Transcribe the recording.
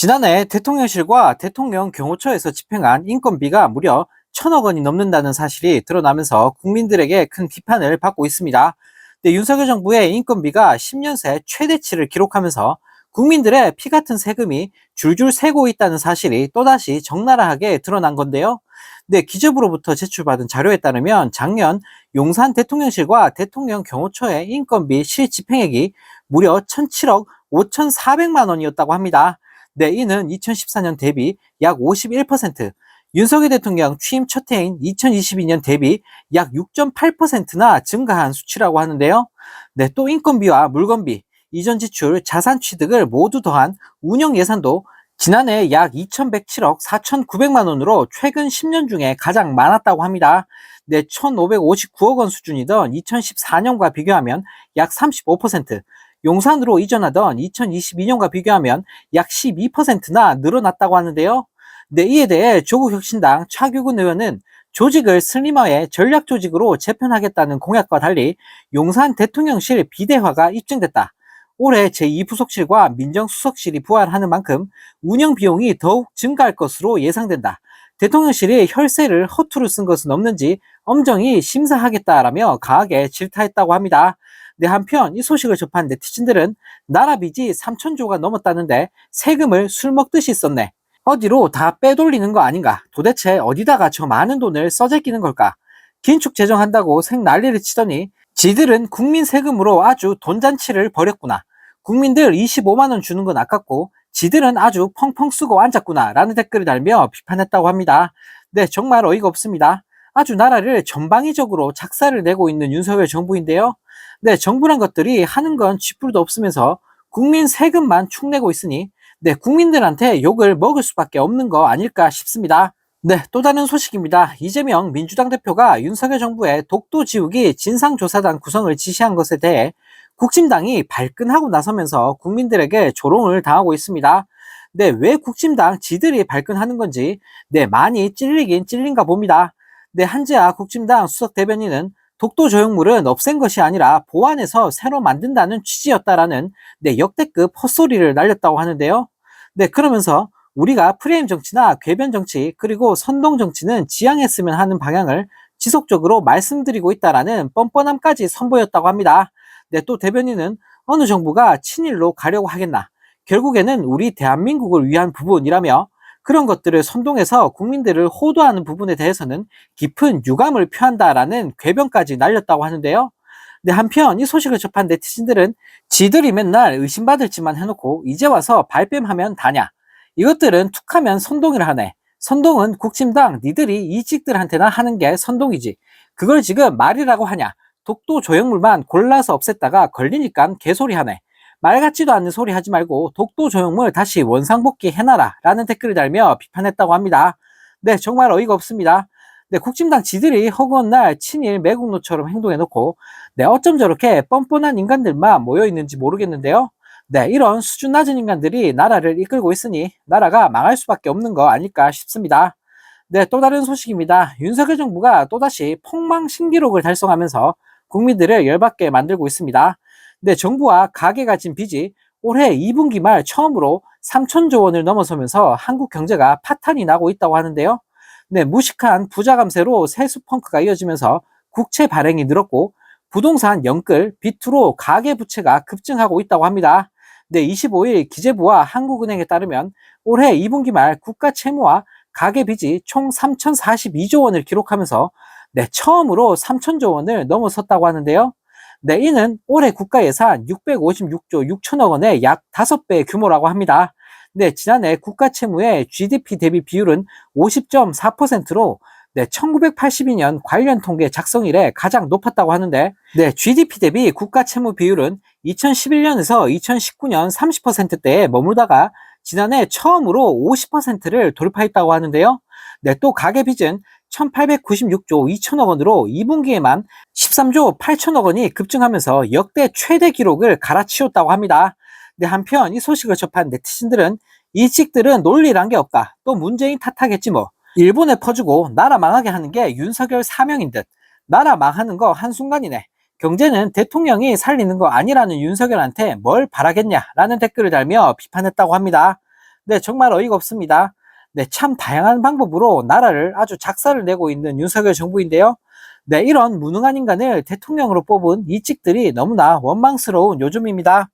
지난해 대통령실과 대통령 경호처에서 집행한 인건비가 무려 1,000억 원이 넘는다는 사실이 드러나면서 국민들에게 큰 비판을 받고 있습니다. 윤석열 정부의 인건비가 10년 새 최대치를 기록하면서 국민들의 피 같은 세금이 줄줄 새고 있다는 사실이 또다시 적나라하게 드러난 건데요. 기재부로부터 제출받은 자료에 따르면 작년 용산 대통령실과 대통령 경호처의 인건비 실집행액이 무려 1,007억 5,400만 원이었다고 합니다. 이는 2014년 대비 약 51%, 윤석열 대통령 취임 첫 해인 2022년 대비 약 6.8%나 증가한 수치라고 하는데요. 또 인건비와 물건비, 이전 지출, 자산 취득을 모두 더한 운영 예산도 지난해 약 2,107억 4,900만 원으로 최근 10년 중에 가장 많았다고 합니다. 1,559억 원 수준이던 2014년과 비교하면 약 35%, 용산으로 이전하던 2022년과 비교하면 약 12%나 늘어났다고 하는데요. 이에 대해 조국혁신당 차규근 의원은 조직을 슬림화해 전략 조직으로 재편하겠다는 공약과 달리 용산 대통령실 비대화가 입증됐다. 올해 제2부속실과 민정수석실이 부활하는 만큼 운영 비용이 더욱 증가할 것으로 예상된다. 대통령실이 혈세를 허투루 쓴 것은 없는지 엄정히 심사하겠다라며 강하게 질타했다고 합니다. 한편 이 소식을 접한 네티즌들은 나라 빚이 3천조가 넘었다는데 세금을 술 먹듯이 썼네. 어디로 다 빼돌리는 거 아닌가? 도대체 어디다가 저 많은 돈을 써제끼는 걸까? 긴축 재정한다고 생 난리를 치더니 지들은 국민 세금으로 아주 돈잔치를 벌였구나. 국민들 25만 원 주는 건 아깝고 지들은 아주 펑펑 쓰고 앉았구나 라는 댓글을 달며 비판했다고 합니다. 정말 어이가 없습니다. 아주 나라를 전방위적으로 작사를 내고 있는 윤석열 정부인데요. 정부란 것들이 하는 건 쥐뿔도 없으면서 국민 세금만 축내고 있으니 국민들한테 욕을 먹을 수밖에 없는 거 아닐까 싶습니다. 또 다른 소식입니다. 이재명 민주당 대표가 윤석열 정부의 독도 지우기 진상조사단 구성을 지시한 것에 대해 국힘당이 발끈하고 나서면서 국민들에게 조롱을 당하고 있습니다. 왜 국힘당 지들이 발끈하는 건지 많이 찔리긴 찔린가 봅니다. 한지아 국힘당 수석 대변인은 독도 조형물은 없앤 것이 아니라 보완해서 새로 만든다는 취지였다라는 역대급 헛소리를 날렸다고 하는데요. 그러면서 우리가 프레임 정치나 궤변 정치 그리고 선동 정치는 지양했으면 하는 방향을 지속적으로 말씀드리고 있다라는 뻔뻔함까지 선보였다고 합니다. 또 대변인은 어느 정부가 친일로 가려고 하겠나? 결국에는 우리 대한민국을 위한 부분이라며 그런 것들을 선동해서 국민들을 호도하는 부분에 대해서는 깊은 유감을 표한다라는 궤변까지 날렸다고 하는데요. 한편 이 소식을 접한 네티즌들은 지들이 맨날 의심받을 짓만 해놓고 이제 와서 발뺌하면 다냐. 이것들은 툭하면 선동이라 하네. 선동은 국힘당 니들이 이직들한테나 하는 게 선동이지. 그걸 지금 말이라고 하냐. 독도 조형물만 골라서 없앴다가 걸리니까 개소리 하네. 말 같지도 않는 소리 하지 말고 독도 조형물 다시 원상복귀 해놔라 라는 댓글을 달며 비판했다고 합니다. 정말 어이가 없습니다. 국힘당 지들이 허구한 날 친일 매국노처럼 행동해놓고 어쩜 저렇게 뻔뻔한 인간들만 모여있는지 모르겠는데요. 이런 수준 낮은 인간들이 나라를 이끌고 있으니 나라가 망할 수밖에 없는 거 아닐까 싶습니다. 또 다른 소식입니다. 윤석열 정부가 또다시 폭망 신기록을 달성하면서 국민들을 열받게 만들고 있습니다. 정부와 가계가 진 빚이 올해 2분기 말 처음으로 3천조 원을 넘어서면서 한국 경제가 파탄이 나고 있다고 하는데요. 무식한 부자 감세로 세수 펑크가 이어지면서 국채 발행이 늘었고 부동산 영끌, 비투로 가계 부채가 급증하고 있다고 합니다. 25일 기재부와 한국은행에 따르면 올해 2분기 말 국가 채무와 가계 빚이 총 3,042조 원을 기록하면서 처음으로 3천조 원을 넘어섰다고 하는데요. 이는 올해 국가 예산 656조 6천억 원의 약 5배 규모라고 합니다. 지난해 국가 채무의 GDP 대비 비율은 50.4%로 1982년 관련 통계 작성 이래 가장 높았다고 하는데 GDP 대비 국가 채무 비율은 2011년에서 2019년 30%대에 머물다가 지난해 처음으로 50%를 돌파했다고 하는데요. 또 가계빚은 1896조 2천억 원으로 2분기에만 13조 8천억 원이 급증하면서 역대 최대 기록을 갈아치웠다고 합니다. 한편 이 소식을 접한 네티즌들은 이직들은 논리란 게 없다. 또 문재인 탓하겠지 뭐. 일본에 퍼주고 나라 망하게 하는 게 윤석열 사명인 듯. 나라 망하는 거 한순간이네. 경제는 대통령이 살리는 거 아니라는 윤석열한테 뭘 바라겠냐라는 댓글을 달며 비판했다고 합니다. 네, 정말 어이가 없습니다. 네, 참 다양한 방법으로 나라를 아주 작살을 내고 있는 윤석열 정부인데요. 네, 이런 무능한 인간을 대통령으로 뽑은 이직들이 너무나 원망스러운 요즘입니다.